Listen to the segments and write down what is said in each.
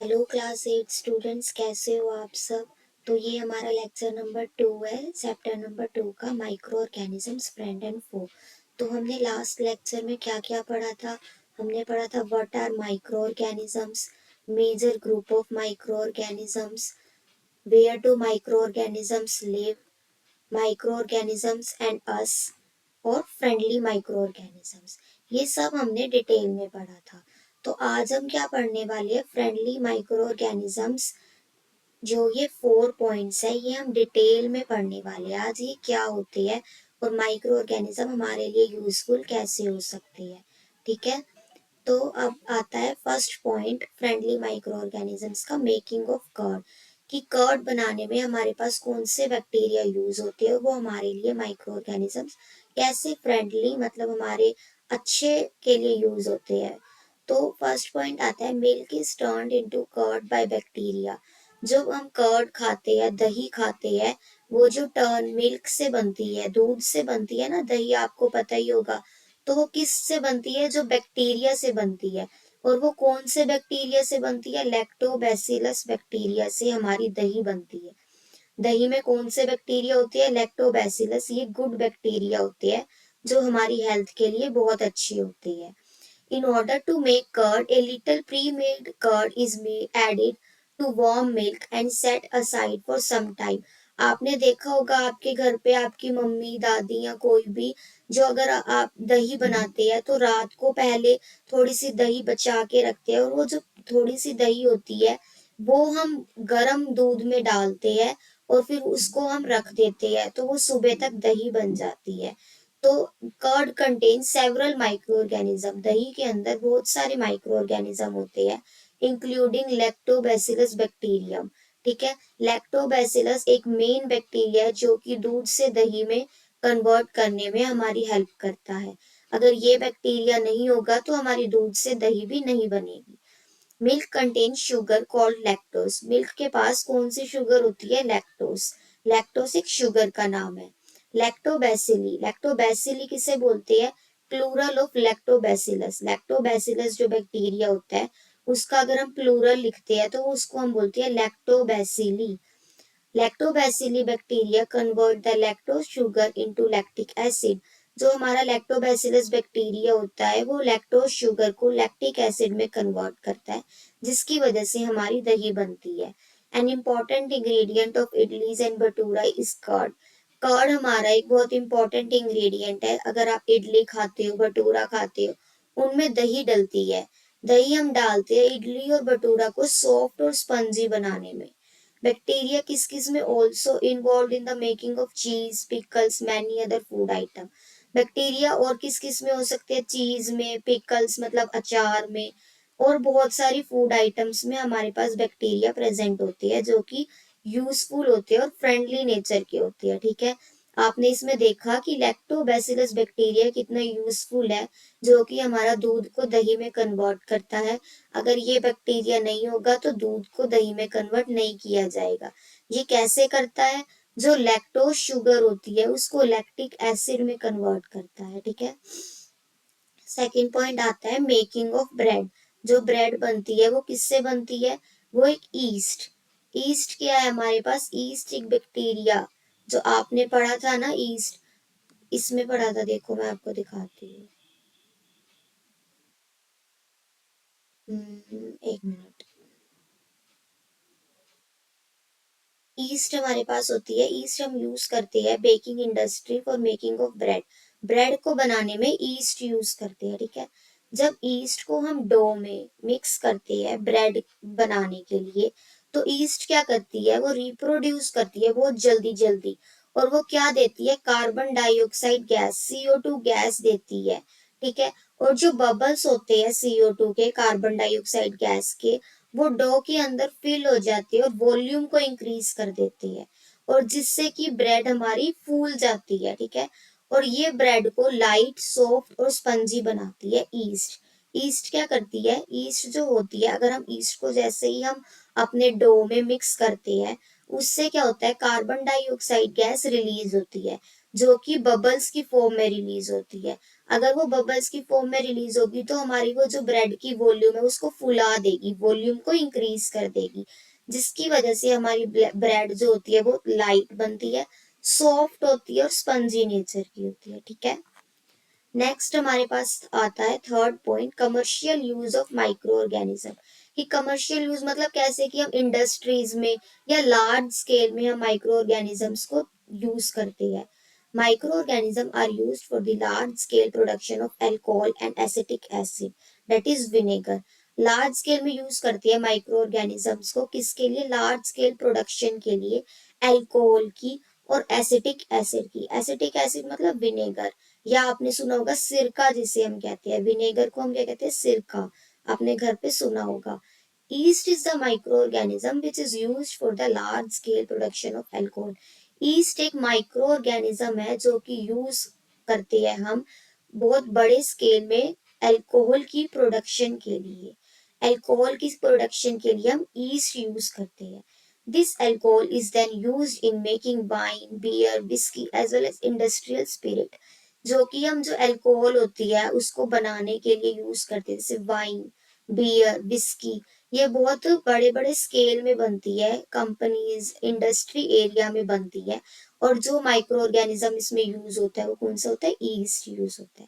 Hello class 8 students, कैसे हो आप सब। तो ये हमारा लेक्चर नंबर 2 है, चैप्टर नंबर 2 का माइक्रो ऑर्गेनिजम्स फ्रेंड एंड फो। तो हमने लास्ट लेक्चर में क्या क्या पढ़ा था। हमने पढ़ा था what are micro organisms, major group of micro organisms, where do micro organisms live, micro organisms and us, और फ्रेंडली माइक्रो ऑर्गेनिजम्स। ये सब हमने डिटेल में पढ़ा था। तो आज हम क्या पढ़ने वाले हैं, फ्रेंडली माइक्रो ऑर्गेनिजम्स। जो ये 4 पॉइंट्स है, ये हम डिटेल में पढ़ने वाले हैं आज, ये क्या होते हैं और माइक्रो ऑर्गेनिज्म हमारे लिए यूजफुल कैसे हो सकती है। ठीक है। तो अब आता है first point, friendly micro organisms का, मेकिंग ऑफ कर्ड। कि कर्ड बनाने में हमारे पास कौन से बैक्टीरिया यूज होते हैं, वो हमारे लिए माइक्रो ऑर्गेनिजम्स कैसे फ्रेंडली, मतलब हमारे अच्छे के लिए यूज होते हैं। तो फर्स्ट पॉइंट आता है, milk is turned into curd by bacteria. जब हम कर्ड खाते हैं, दही खाते हैं, वो जो टर्न मिल्क से बनती है, दूध से बनती है ना दही, आपको पता ही होगा। तो वो किस से बनती है, जो बैक्टीरिया से बनती है। और वो कौन से बैक्टीरिया से बनती है, लैक्टोबैसिलस बैक्टीरिया से हमारी दही बनती है। दही में कौन से बैक्टीरिया होती है, लैक्टोबैसिलस। ये गुड बैक्टीरिया होते हैं जो हमारी हेल्थ के लिए बहुत अच्छी होती है। In order to make curd, a little pre-made curd is added to warm milk and set aside for some time. आपने देखा होगा आपके घर पे आपकी मम्मी दादी या कोई भी, जो अगर आप दही बनाते हैं तो रात को पहले थोड़ी सी दही बचा के रखते हैं, और वो जो थोड़ी सी दही होती है वो हम गर्म दूध में डालते हैं और फिर उसको हम रख देते हैं, तो वो सुबह तक दही बन जाती है। तो curd contain several micro organism, दही के अंदर बहुत सारे माइक्रो ऑर्गेनिज्म होते हैं, इंक्लूडिंग लैक्टोबैसिलस बैक्टीरियम। ठीक है। लैक्टोबैसिलस एक मेन बैक्टीरिया है जो कि दूध से दही में कन्वर्ट करने में हमारी हेल्प करता है। अगर ये बैक्टीरिया नहीं होगा तो हमारी दूध से दही भी नहीं बनेगी। Milk contain sugar called lactose. Milk के पास कौन सी शुगर होती है, लैक्टोस। लैक्टोस एक शुगर का नाम है। लैक्टोबैसिली, लैक्टोबैसिली किसे बोलते हैं, प्लूरल ऑफ लैक्टोबैसिलस। लैक्टोबैसिलस जो बैक्टीरिया होता है उसका अगर हम प्लूरल लिखते हैं तो उसको हम बोलते हैं lactobacilli. Lactobacilli bacteria convert the lactose sugar into lactic acid. जो हमारा लैक्टोबैसिलस बैक्टीरिया होता है वो लैक्टोज शुगर को लैक्टिक एसिड में कन्वर्ट करता है, जिसकी वजह से हमारी दही बनती है। An important ingredient of idlis and bhatura is curd. Curd हमारा एक बहुत इंपॉर्टेंट इंग्रेडिएंट है। अगर आप इडली खाते हो, भटूरा खाते हो, उनमें दही डलती है। दही हम डालते हैं इडली और भटूरा को सॉफ्ट और स्पंजी बनाने में। बैक्टीरिया किस किस में also involve in the making of cheese, pickles, many other food item. Bacteria और किस किस में हो सकते हैं, चीज में, पिकल्स मतलब अचार में, और बहुत सारी फूड आइटम्स में हमारे पास बैक्टीरिया प्रेजेंट होती है जो कि यूजफुल होते हैं और फ्रेंडली नेचर के होते हैं। ठीक है। आपने इसमें देखा कि लैक्टोबैसिलस बैक्टीरिया कितना यूजफुल है, जो कि हमारा दूध को दही में कन्वर्ट करता है। अगर ये बैक्टीरिया नहीं होगा तो दूध को दही में कन्वर्ट नहीं किया जाएगा। ये कैसे करता है, जो लैक्टोज शुगर होती है उसको लैक्टिक एसिड में कन्वर्ट करता है। ठीक है। सेकंड पॉइंट आता है, मेकिंग ऑफ ब्रेड। जो ब्रेड बनती है वो किससे बनती है, वो एक ईस्ट। ईस्ट क्या है हमारे पास, ईस्ट एक बैक्टीरिया, जो आपने पढ़ा था ना ईस्ट, इसमें पढ़ा था, देखो मैं आपको दिखाती हूँ। एक मिनट। ईस्ट हमारे पास होती है, ईस्ट हम यूज करते हैं baking industry for making of bread. Bread को बनाने में ईस्ट यूज करते हैं। ठीक है। जब ईस्ट को हम डो में मिक्स करते हैं ब्रेड बनाने के लिए, तो ईस्ट क्या करती है, वो रिप्रोड्यूस करती है बहुत जल्दी जल्दी, और वो क्या देती है, carbon dioxide gas, CO2 gas देती है। ठीक है। और जो बबल्स होते हैं CO2 के, कार्बन डाइऑक्साइड गैस के, वो डो के अंदर फिल हो जाती है और वॉल्यूम को इंक्रीज कर देती है, और जिससे कि ब्रेड हमारी फूल जाती है। ठीक है। और ये ब्रेड को लाइट, सॉफ्ट और स्पंजी बनाती है ईस्ट। ईस्ट क्या करती है, ईस्ट जो होती है, अगर हम ईस्ट को जैसे ही हम अपने डो में मिक्स करते हैं, उससे क्या होता है, कार्बन डाइऑक्साइड गैस रिलीज होती है, जो कि बबल्स की फॉर्म में रिलीज होती है। अगर वो बबल्स की फॉर्म में रिलीज होगी तो हमारी वो जो ब्रेड की वॉल्यूम है उसको फुला देगी, वॉल्यूम को इंक्रीज कर देगी, जिसकी वजह से हमारी ब्रेड जो होती है वो लाइट बनती है, सॉफ्ट होती है और स्पंजी नेचर की होती है। ठीक है, नेक्स्ट हमारे पास आता है third point, commercial use of micro organism. कि कमर्शियल यूज मतलब कैसे कि हम इंडस्ट्रीज में या लार्ज स्केल में हम माइक्रो ऑर्गेनिजम्स को यूज करते हैं। Micro organism are used for the large scale production of alcohol and acetic acid, that is vinegar. Large scale में यूज करती है माइक्रो ऑर्गेनिजम्स को, किसके लिए? लार्ज स्केल प्रोडक्शन के लिए अल्कोहल की और एसिटिक एसिड की। एसिटिक एसिड मतलब विनेगर, या आपने सुना होगा सिरका जिसे हम कहते हैं, विनेगर को हम क्या कहते हैं? सिरका। आपने घर पे सुना होगा। East is the micro organism which is used for the large scale production of alcohol. East एक माइक्रो ऑर्गेनिज्म है जो कि यूज करते हैं हम बहुत बड़े स्केल में अल्कोहल की प्रोडक्शन के लिए। अल्कोहल की प्रोडक्शन के लिए हम ईस्ट यूज करते हैं। This alcohol is then used in making wine, beer, whisky as well as industrial spirit. जो कि हम जो अल्कोहल होती है उसको बनाने के लिए यूज करते हैं, जैसे वाइन, बियर, विस्की। ये बहुत बड़े बड़े स्केल में बनती है, कंपनीज, इंडस्ट्री एरिया में बनती है। और जो माइक्रो ऑर्गेनिज्म इसमें यूज होता है वो कौन सा होता है? ईस्ट यूज होता है।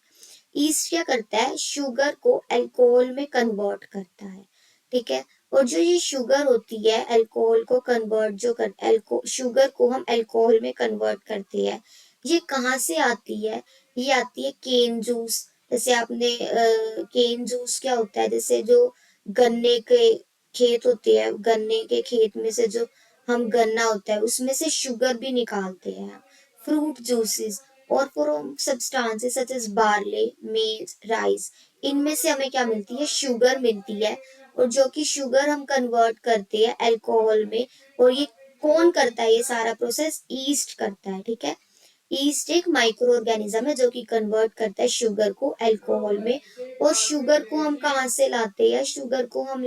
ईस्ट क्या करता है? शुगर को अल्कोहल में कन्वर्ट करता है। ठीक है, और जो ये शुगर होती है अल्कोहल को कन्वर्ट जो कर शुगर को हम अल्कोहल में कन्वर्ट करते हैं, ये कहाँ से आती है? ये आती है केन जूस। जैसे आपने केन जूस क्या होता है? जैसे जो गन्ने के खेत होते हैं, गन्ने के खेत में से जो हम गन्ना होता है उसमें से शुगर भी निकालते हैं। फ्रूट जूसेस और from substances such as barley, maize, rice, इनमें से हमें क्या मिलती है? शुगर मिलती है। और जो कि शुगर हम कन्वर्ट करते हैं अल्कोहल में, और ये कौन करता है? ये सारा प्रोसेस ईस्ट करता है। ठीक है, ईस्ट एक माइक्रो ऑर्गेनिज्म है जो कि कन्वर्ट करता है शुगर को अल्कोहल में। और शुगर को हम कहाँ से लाते हैं? शुगर को हम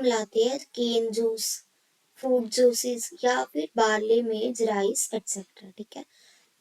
लाते हैं केन जूस, फ्रूट जूसेस, या फिर बार्ले, मेज, राइस एक्सेट्रा। ठीक है,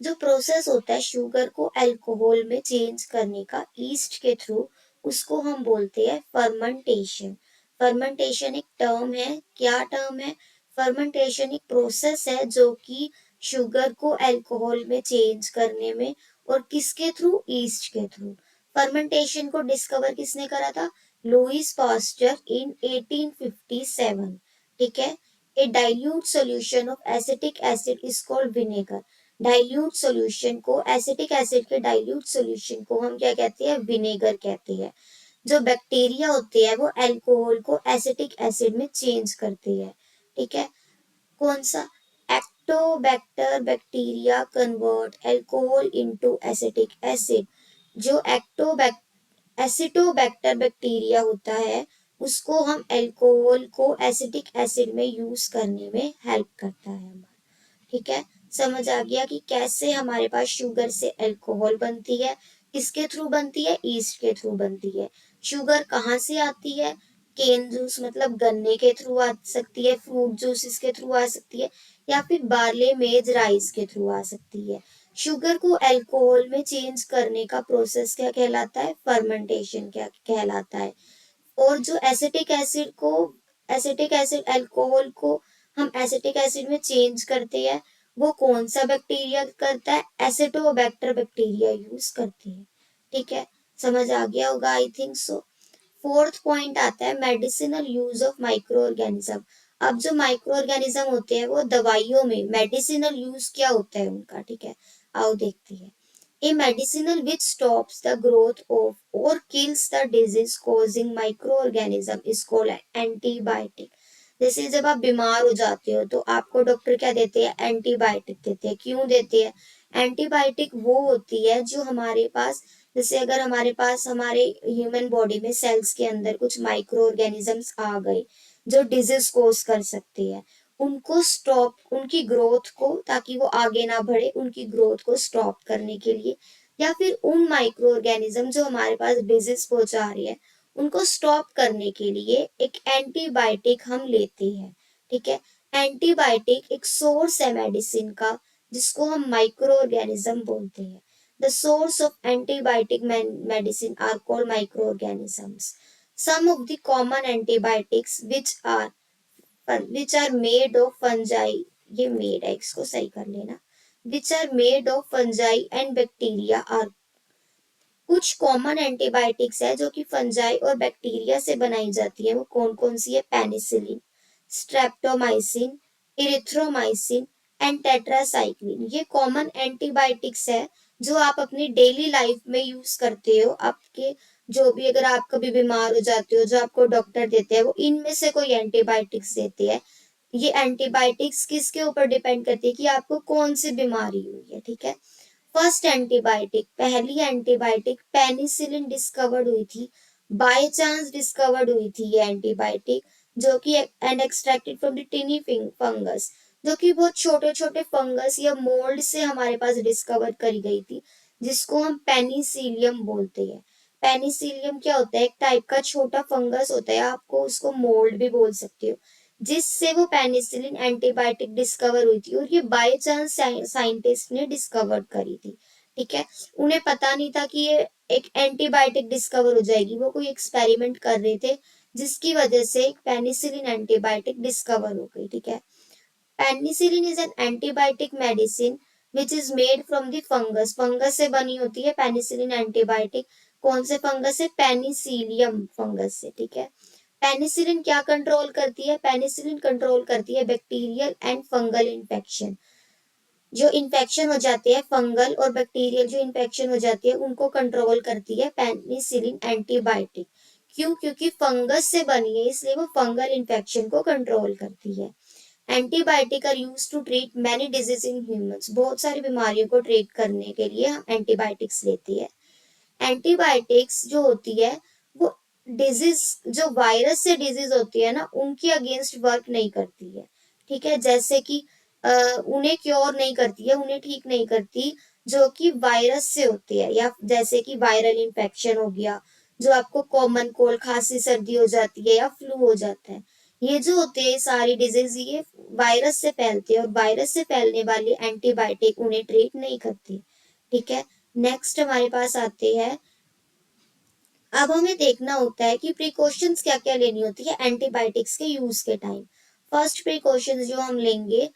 जो प्रोसेस होता है शुगर को अल्कोहल में चेंज करने का ईस्ट के थ्रू, उसको हम बोलते हैं फर्मेंटेशन। फर्मेंटेशन एक टर्म है। क्या टर्म है? फर्मेंटेशन एक प्रोसेस है जो कि शुगर को अल्कोहल में चेंज करने में, और किसके थ्रू? ईस्ट के थ्रू। फर्मेंटेशन को डिस्कवर किसने करा था? Louis Pasteur in 1857। ठीक है, a dilute solution of acetic acid is called vinegar. Dilute solution को, एसिटिक एसिड के डाइल्यूट सॉल्यूशन को हम क्या कहते हैं? विनेगर कहते हैं। जो बैक्टीरिया होते हैं वो अल्कोहल को एसिटिक एसिड में चेंज करते हैं। ठीक है, कौन सा? Acetobacter bacteria convert alcohol into acetic acid. जो एसिटोबैक्टर बैक्टीरिया होता है उसको हम अल्कोहल को एसिटिक एसिड में यूज करने में हेल्प करता है हमारा। ठीक है, समझ आ गया कि कैसे हमारे पास शुगर से अल्कोहल बनती है, किसके थ्रू बनती है? ईस्ट के थ्रू बनती है। शुगर कहाँ से आती है? केन जूस मतलब गन्ने के थ्रू आ सकती है, फ्रूट जूस इसके थ्रू आ सकती है, या फिर बार्ले, मेज, राइस के थ्रू आ सकती है। शुगर को अल्कोहल में चेंज करने का प्रोसेस क्या कहलाता है? फर्मेंटेशन क्या कहलाता है। और जो एसिटिक एसिड अल्कोहल को हम एसिटिक एसिड में चेंज करते हैं, वो कौन सा बैक्टीरिया करता है? एसिटोबैक्टर बैक्टीरिया यूज करते हैं। ठीक है, समझ आ गया होगा I think so. Fourth point आता है medicinal use of micro organism. अब जो माइक्रो ऑर्गेनिज्म होते हैं वो दवाइयों में मेडिसिनल यूज क्या होता है उनका? ठीक है, आओ देखते हैं। A medicinal which stops the growth of or kills the disease causing microorganism is called an antibiotic. जैसे जब आप बीमार हो जाते हो तो आपको डॉक्टर क्या देते हैं? एंटीबायोटिक देते हैं। क्यों देते हैं? एंटीबायोटिक वो होती है जो हमारे पास, जैसे अगर हमारे पास हमारे ह्यूमन बॉडी में सेल्स के अंदर कुछ माइक्रो ऑर्गेनिजम्स आ गए जो डिजीज कोज कर सकते हैं, उनको स्टॉप, उनकी ग्रोथ को, ताकि वो आगे ना बढ़े, उनकी ग्रोथ को स्टॉप करने के लिए, या फिर उन माइक्रो ऑर्गेनिज्म जो हमारे पास डिजीज पहुंचा रही है उनको स्टॉप करने के लिए एक एंटीबायोटिक हम लेते हैं। ठीक है, एंटीबायोटिक एक सोर्स है मेडिसिन का जिसको हम माइक्रो ऑर्गेनिज्म बोलते हैं। The source of antibiotic medicine are called micro organisms. Some of the common antibiotics which are made of fungi, ये मेड है, इसको सही कर लेना, which are made of fungi and bacteria are. कुछ कॉमन एंटीबायोटिक्स है जो कि फंजाई और बैक्टीरिया से बनाई जाती है। वो कौन कौन सी है? Penicillin, streptomycin, erythromycin and tetracycline. ये कॉमन एंटीबायोटिक्स है जो आप अपनी डेली लाइफ में यूज करते हो। आपके जो भी, अगर आप कभी बीमार हो जाते हो, जो आपको डॉक्टर देते हैं वो इनमें से कोई एंटीबायोटिक्स देते हैं। ये एंटीबायोटिक्स किसके ऊपर डिपेंड करती है कि आपको कौन सी बीमारी हुई है, ठीक है। फर्स्ट एंटीबायोटिक, पहली एंटीबायोटिक पेनिसिलिन डिस्कवर्ड हुई थी, बाय चांस डिस्कवर्ड हुई थी ये एंटीबायोटिक, जो कि and extracted from the टिनी fungus, जो कि बहुत छोटे छोटे फंगस या मोल्ड से हमारे पास डिस्कवर करी गई थी, जिसको हम पेनिसिलियम बोलते हैं। पेनिसिलियम क्या होता है? एक टाइप का छोटा फंगस होता है, आपको उसको मोल्ड भी बोल सकते हो, जिससे वो पेनिसिलिन एंटीबायोटिक डिस्कवर हुई थी। और ये बाय चांस साइंटिस्ट ने डिस्कवर करी थी, ठीक है। उन्हें पता नहीं था कि ये एक एंटीबायोटिक डिस्कवर हो जाएगी। वो कोई एक्सपेरिमेंट कर रहे थे जिसकी वजह से एक पेनिसिलिन एंटीबायोटिक डिस्कवर हो गई, ठीक है। Penicillin is an antibiotic medicine which is made from the fungus. Fungus से बनी होती है पेनिसिलिन एंटीबायोटिक। कौन से फंगस से? पेनिसिलियम फंगस से, ठीक है। पेनिसिलिन क्या कंट्रोल करती है? पेनिसिलिन कंट्रोल करती है बैक्टीरियल एंड फंगल इन्फेक्शन। जो इन्फेक्शन हो जाते हैं फंगल और बैक्टीरियल, जो इन्फेक्शन हो जाती है उनको कंट्रोल करती है पेनिसिलिन एंटीबायोटिक। क्यों? क्योंकि फंगस से बनी है, इसलिए वो फंगल इन्फेक्शन को कंट्रोल करती है। Antibiotic are use to treat many disease in humans. बहुत सारी बीमारियों को ट्रीट करने के लिए हम एंटीबायोटिक्स लेते हैं। एंटीबायोटिक्स जो होती है वो डिजीज, जो वायरस से डिजीज होती है ना, उनके अगेंस्ट वर्क नहीं करती है, ठीक है। जैसे कि उन्हें क्योर नहीं करती है, उन्हें ठीक नहीं करती, जो कि वायरस से होती है, या जैसे कि वायरल इन्फेक्शन हो गया, जो आपको कॉमन कोल्ड, खांसी, सर्दी हो जाती है या फ्लू हो जाता है। ये जो होते हैं सारी डिजीज, ये वायरस से फैलते हैं, और वायरस से फैलने वाली एंटीबायोटिक उन्हें ट्रीट नहीं करती, ठीक है। नेक्स्ट हमारे पास आते हैं, अब हमें देखना होता है कि प्रिकॉशंस क्या क्या लेनी होती है एंटीबायोटिक्स के यूज के टाइम। फर्स्ट प्रिकॉशंस जो हम लेंगे,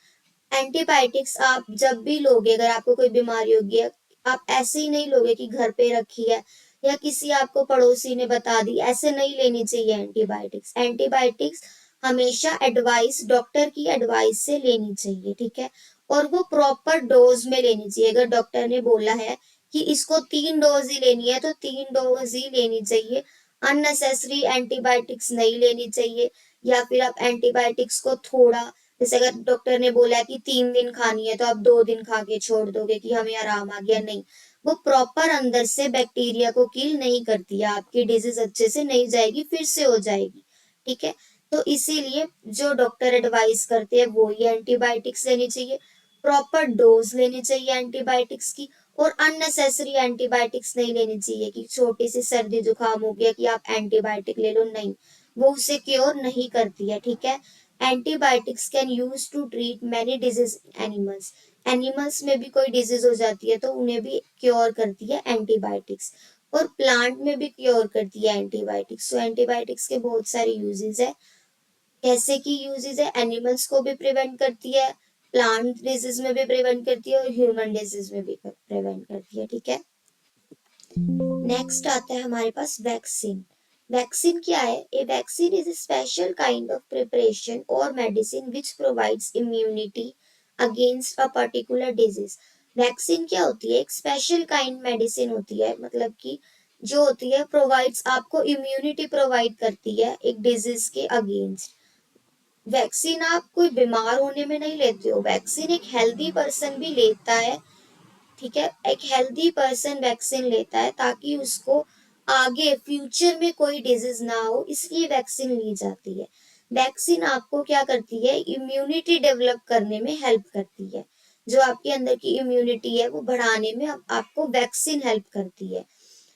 एंटीबायोटिक्स आप जब भी लोगे, अगर आपको कोई बीमारी होगी, आप ऐसे ही नहीं लोगे कि घर पे रखी है या किसी आपको पड़ोसी ने बता दी, ऐसे नहीं लेनी चाहिए एंटीबायोटिक्स। एंटीबायोटिक्स हमेशा एडवाइस, डॉक्टर की एडवाइस से लेनी चाहिए, ठीक है। और वो प्रॉपर डोज में लेनी चाहिए। अगर डॉक्टर ने बोला है कि इसको 3 डोज ही लेनी है तो 3 डोज ही लेनी चाहिए। अननेसेसरी एंटीबायोटिक्स नहीं लेनी चाहिए। या फिर आप एंटीबायोटिक्स को थोड़ा, जैसे अगर डॉक्टर ने बोला कि 3 दिन खानी है तो आप 2 दिन खा के छोड़ दोगे कि हमें आराम आ गया, नहीं। वो प्रॉपर अंदर से बैक्टीरिया को किल नहीं करती है, आपकी डिजीज अच्छे से नहीं जाएगी, फिर से हो जाएगी, ठीक है। तो इसीलिए जो डॉक्टर एडवाइस करते हैं वो ही एंटीबायोटिक्स लेनी चाहिए। प्रॉपर डोज लेनी चाहिए एंटीबायोटिक्स की। और अननेसेसरी एंटीबायोटिक्स नहीं लेनी चाहिए कि छोटी सी सर्दी जुकाम हो गया कि आप एंटीबायोटिक ले लो, नहीं। वो उसे क्योर नहीं करती है, ठीक है। Antibiotics can use to treat many disease animals. Animals में भी कोई डिजीज हो जाती है तो उन्हें भी क्योर करती है एंटीबायोटिक्स। और प्लांट में भी क्योर करती है एंटीबायोटिक्स। तो एंटीबायोटिक्स के बहुत सारे यूजेस है। कैसे की यूजेस है? एनिमल्स को भी प्रिवेंट करती है, प्लांट डिजीज में भी प्रिवेंट करती है, और ह्यूमन डिजीज में भी प्रिवेंट करती है, ठीक है। नेक्स्ट आता है हमारे पास वैक्सीन। वैक्सीन क्या है? A vaccine is a special kind of preparation or medicine which provides immunity against a particular disease। Vaccine क्या होती है? एक स्पेशल काइंड मेडिसिन होती है, मतलब कि जो होती है प्रोवाइड्स, आपको इम्यूनिटी प्रोवाइड करती है एक डिजीज के अगेंस्ट। वैक्सीन आप कोई बीमार होने में नहीं लेते हो, वैक्सीन एक हेल्दी पर्सन भी लेता है, ठीक है। एक हेल्दी पर्सन वैक्सीन लेता है ताकि उसको आगे फ्यूचर में कोई डिजीज ना हो, इसलिए वैक्सीन ली जाती है। वैक्सीन आपको क्या करती है? इम्यूनिटी डेवलप करने में हेल्प करती है। जो आपके अंदर की इम्यूनिटी है वो बढ़ाने में आपको वैक्सीन हेल्प करती है।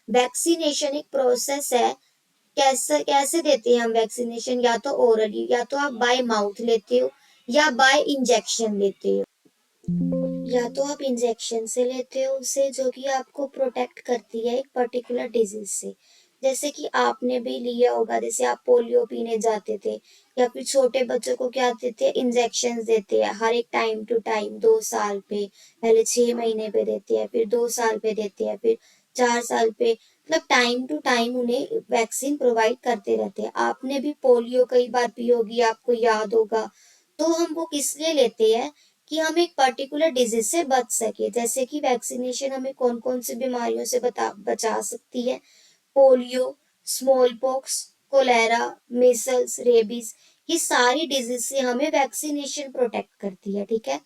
वैक्सीनेशन एक प्रोसेस है। कैसे कैसे देते हैं हम वैक्सीनेशन? या तो ओरली, या तो आप बाय माउथ लेते हो, या बाय इंजेक्शन लेते हो, या तो आप इंजेक्शन से लेते हो उसे, जो कि आपको प्रोटेक्ट करती है एक पर्टिकुलर डिजीज से। जैसे कि आपने भी लिया होगा, जैसे आप पोलियो पीने जाते थे, या फिर छोटे बच्चों को क्या देते हैं, इंजेक्शन देते हैं हर एक टाइम टू टाइम, 2 साल पे, पहले 6 महीने पे देते हैं, फिर 2 साल पे देते हैं, फिर 4 साल पे, मतलब टाइम टू टाइम उन्हें वैक्सीन प्रोवाइड करते रहते हैं। आपने भी पोलियो कई बार पी होगी, आपको याद होगा। तो हम वो किस लिए लेते हैं, कि हम एक पर्टिकुलर डिजीज से बच सके। जैसे कि वैक्सीनेशन हमें कौन कौन सी बीमारियों से बचा सकती है, polio, smallpox, cholera, measles, rabies, ये सारी डिजीज से हमें वैक्सीनेशन प्रोटेक्ट करती है, ठीक है।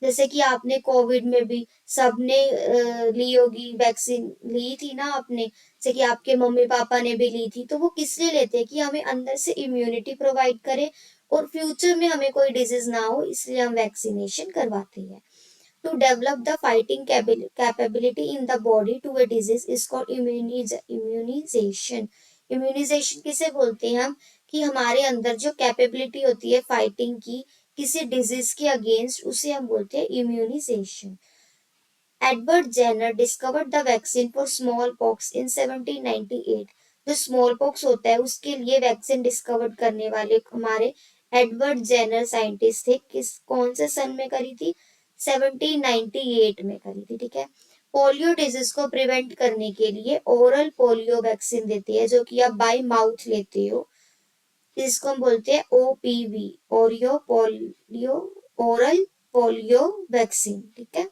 जैसे कि आपने कोविड में भी सबने ली होगी वैक्सीन, ली थी ना आपने, जैसे कि आपके मम्मी पापा ने भी ली थी। तो वो किस लिए लेते हैं, कि हमें अंदर से इम्यूनिटी प्रोवाइड करे और फ्यूचर में हमें कोई डिजीज ना हो, इसलिए हम वैक्सीनेशन करवाते हैं। To develop the fighting capability in the body to a disease is called immunization. Immunization किसे बोलते हैं हम, कि हमारे अंदर जो कैपेबिलिटी होती है फाइटिंग की किसी डिजीज के अगेंस्ट, उसे हम बोलते हैं immunisation. Edward Jenner discovered the vaccine for smallpox in 1798। जो स्मॉल पॉक्स होता है उसके लिए वैक्सीन डिस्कवर करने वाले हमारे एडवर्ड जेनर साइंटिस्ट थे। किस कौन से सन में करी थी, 1798 में करी थी, ठीक है। पोलियो डिजीज को प्रिवेंट करने के लिए ओरल पोलियो वैक्सीन देती है, जो कि आप बाय माउथ लेते हो। इसको हम बोलते हैं OPV, oral polio, oral polio vaccine, ठीक है।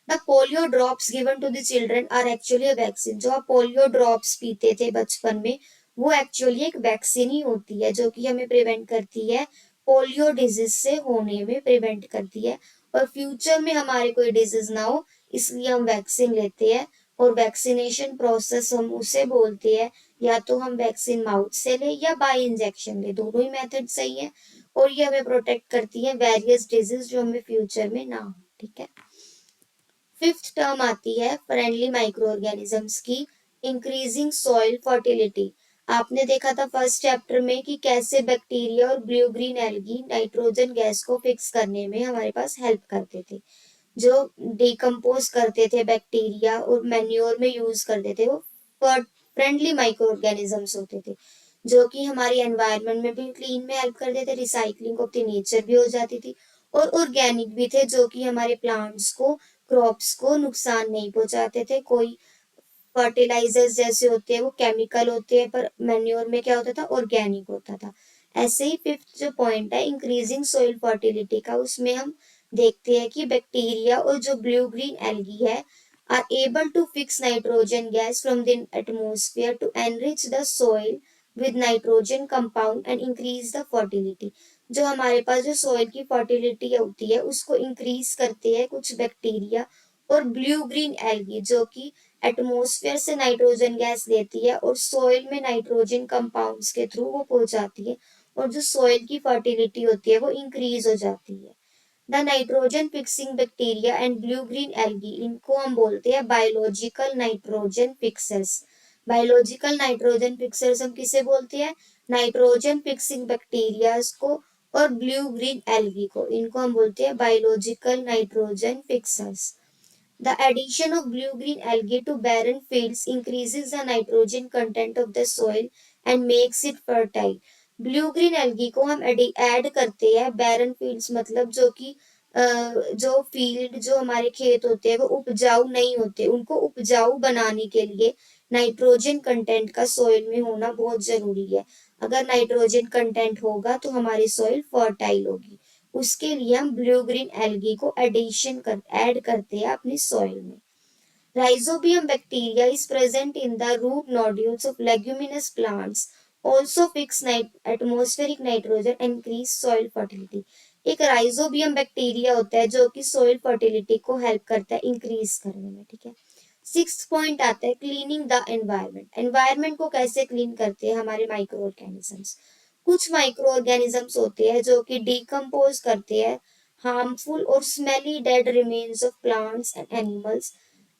The polio drops given to the children are actually a vaccine. जो आप पोलियो ड्रॉप्स पीते थे बचपन में, वो एक्चुअली एक वैक्सीन ही होती है, जो कि हमें प्रिवेंट करती है, पोलियो डिजीज से होने में प्रिवेंट करती है, और फ्यूचर में हमारे कोई डिजीज ना हो, इसलिए हम वैक्सीन लेते हैं। और वैक्सीनेशन प्रोसेस हम उसे बोलते हैं, या तो हम वैक्सीन माउथ से ले या बाय इंजेक्शन ले, दोनों ही मेथड सही है। और ये हमें प्रोटेक्ट करती है वेरियस डिजीज जो हमें फ्यूचर में ना हो, ठीक है। फिफ्थ टर्म आती है फ्रेंडली माइक्रो ऑर्गेनिजम्स की, इंक्रीजिंग सॉइल फर्टिलिटी। आपने देखा था फर्स्ट चैप्टर में कि कैसे बैक्टीरिया और blue green algae nitrogen gas को फिक्स करने में हमारे पास हेल्प करते थे। जो डिकम्पोज करते थे बैक्टीरिया और मैन्योर में यूज करते थे, वो फ्रेंडली माइक्रो ऑर्गेनिजम्स होते थे, जो कि हमारी एनवायरनमेंट में भी क्लीन में हेल्प करते थे, रिसाइकलिंग ऑफ द नेचर भी हो जाती थी, और ऑर्गेनिक भी थे, जो कि हमारे प्लांट्स को, क्रॉप्स को नुकसान नहीं पहुंचाते थे। कोई फर्टिलाइजर्स जैसे होते हैं वो केमिकल होते हैं, पर मैन्योर में क्या होता था, ऑर्गेनिक होता था। ऐसे ही फिफ्थ जो पॉइंट है इंक्रीजिंग सोइल फर्टिलिटी का, उसमें हम देखते हैं कि बैक्टीरिया और जो ब्लू ग्रीन एल्गी है are able to fix nitrogen gas from the atmosphere to enrich the soil with nitrogen compound and increase the fertility. जो हमारे पास जो सोइल की फर्टिलिटी होती है उसको इंक्रीज करते हैं कुछ बैक्टीरिया और ब्लू ग्रीन एल्गी, जो कि एटमॉस्फेयर से नाइट्रोजन गैस लेती है और सोइल में नाइट्रोजन कंपाउंड्स के थ्रू वो पहुंचाती है, और जो सोइल की फर्टिलिटी होती है वो इंक्रीज हो जाती है। The nitrogen fixing bacteria and blue green algae, इनको हम बोलते हैं biological nitrogen fixers. Biological nitrogen fixers हम किसे बोलते हैं, नाइट्रोजन फिक्सिंग बैक्टीरिया को और ब्लू ग्रीन एल्गी को, इनको हम बोलते हैं biological nitrogen fixers. The addition of blue-green algae to barren fields increases the nitrogen content of the soil and makes it fertile. Blue green algae को हम add करते हैं बैरन फील्ड्स, मतलब जो कि जो फील्ड, जो हमारे खेत होते हैं वो उपजाऊ नहीं होते, उनको उपजाऊ बनाने के लिए नाइट्रोजन कंटेंट का सॉइल में होना बहुत जरूरी है। अगर नाइट्रोजन कंटेंट होगा तो हमारी सॉइल फर्टाइल होगी। उसके लिए हम ब्लू ग्रीन एल्गी को ऐड करते हैं अपनी सॉइल में। Rhizobium bacteria is present in the root nodules of leguminous plants, also fix atmospheric nitrogen and increase soil fertility. एक राइजोबियम बैक्टीरिया होता है जो कि सोइल फर्टिलिटी को हेल्प करता है इंक्रीज करने में, ठीक है। सिक्स पॉइंट आता है क्लीनिंग द एनवायरनमेंट। एनवायरनमेंट को कैसे क्लीन करते हैं हमारे माइक्रो ऑर्गेनिजम्स। कुछ माइक्रो ऑर्गेनिजम्स होते हैं जो कि डिकम्पोज करते हैं हार्मफुल और smelly dead remains of plants and animals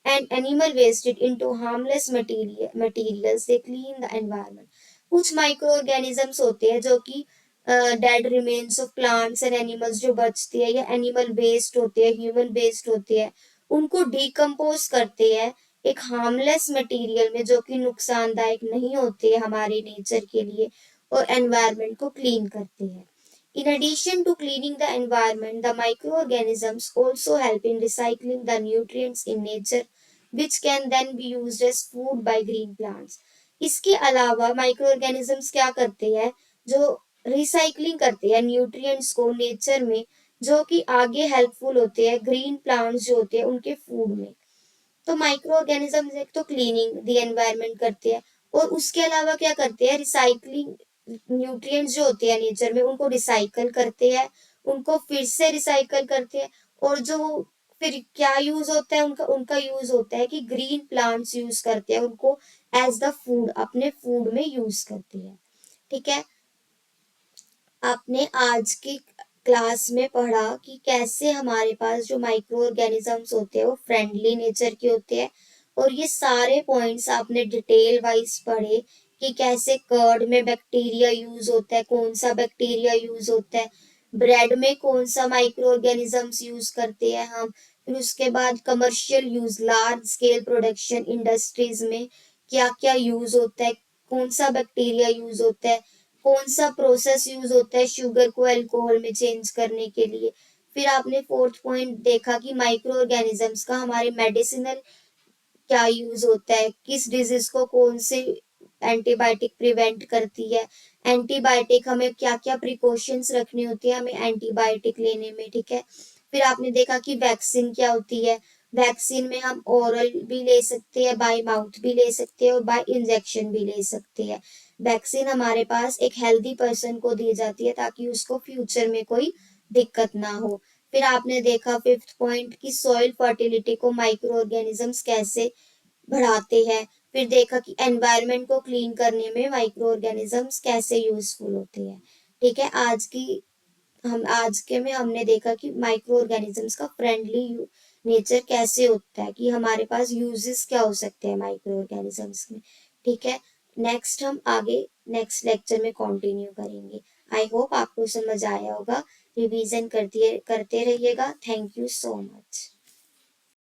and animal waste it into harmless materials, they clean the environment. कुछ माइक्रो ऑर्गेनिजम्स होते हैं जो कि dead remains of plants and animals जो बचती है या एनिमल वेस्ट होते हैं, ह्यूमन वेस्ट होती है, उनको डिकम्पोज करते हैं एक हार्मलेस मटेरियल में जो कि नुकसानदायक नहीं होते है हमारे नेचर के लिए, और एनवायरनमेंट को क्लीन करते हैं। In addition to cleaning the environment, the microorganisms also help in recycling the nutrients in nature, which can then be used as food by green plants. इसके अलावा माइक्रो ऑर्गेनिजम्स क्या करते हैं, जो रिसाइकलिंग करते हैं न्यूट्रिएंट्स को नेचर में, जो कि आगे हेल्पफुल होते हैं ग्रीन प्लांट्स जो होते हैं उनके फूड में। तो माइक्रो ऑर्गेनिज्म एक तो क्लीनिंग द एनवायरनमेंट करते हैं, और उसके अलावा क्या करते हैं, रिसाइकलिंग न्यूट्रिएंट्स जो होते हैं नेचर में उनको रिसाइकल करते हैं, उनको फिर से रिसाइकल करते हैं, और जो फिर क्या यूज होता है उनका उनका यूज होता है कि ग्रीन प्लांट्स यूज करते हैं उनको एज द फूड, अपने फूड में यूज करते हैं। ठीक है, आपने आज की क्लास में पढ़ा कि कैसे हमारे पास जो माइक्रो ऑर्गेनिजम्स होते हैं वो फ्रेंडली नेचर के होते हैं, और ये सारे पॉइंट्स आपने डिटेल वाइज पढ़े कि कैसे कर्ड में बैक्टीरिया यूज होता है, कौन सा बैक्टीरिया यूज होता है, ब्रेड में कौन सा माइक्रो ऑर्गेनिजम्स यूज करते हैं हम, फिर उसके बाद commercial use large scale production industries में क्या क्या यूज होता है, कौन सा बैक्टीरिया यूज होता है, कौन सा प्रोसेस यूज होता है शुगर को अल्कोहल में चेंज करने के लिए। फिर आपने फोर्थ पॉइंट देखा कि माइक्रो ऑर्गेनिजम्स का हमारे मेडिसिनल क्या यूज होता है, किस डिजीज को कौन से एंटीबायोटिक प्रिवेंट करती है, एंटीबायोटिक हमें क्या क्या प्रिकॉशंस रखनी होती है हमें एंटीबायोटिक लेने में। ठीक है, फिर आपने देखा कि वैक्सीन क्या होती है, वैक्सीन में हम ओरल भी ले सकते हैं, बाय माउथ भी ले सकते हैं, और बाय इंजेक्शन भी ले सकते हैं। वैक्सीन हमारे पास एक हेल्दी पर्सन को दी जाती है ताकि उसको फ्यूचर में कोई दिक्कत ना हो। फिर आपने देखा फिफ्थ पॉइंट की सॉइल फर्टिलिटी को माइक्रो ऑर्गेनिजम्स कैसे बढ़ाते हैं। फिर देखा कि एनवायरनमेंट को क्लीन करने में माइक्रो ऑर्गेनिजम्स कैसे यूजफुल होते हैं। ठीक है, आज के में हमने देखा कि माइक्रो ऑर्गेनिजम्स का फ्रेंडली नेचर कैसे होता है, कि हमारे पास यूजेस क्या हो सकते हैं माइक्रो ऑर्गेनिजम्स में। ठीक है, नेक्स्ट हम आगे नेक्स्ट लेक्चर में कंटिन्यू करेंगे। आई होप आपको समझ आया होगा। रिवीजन करते रहिएगा। Thank you so much.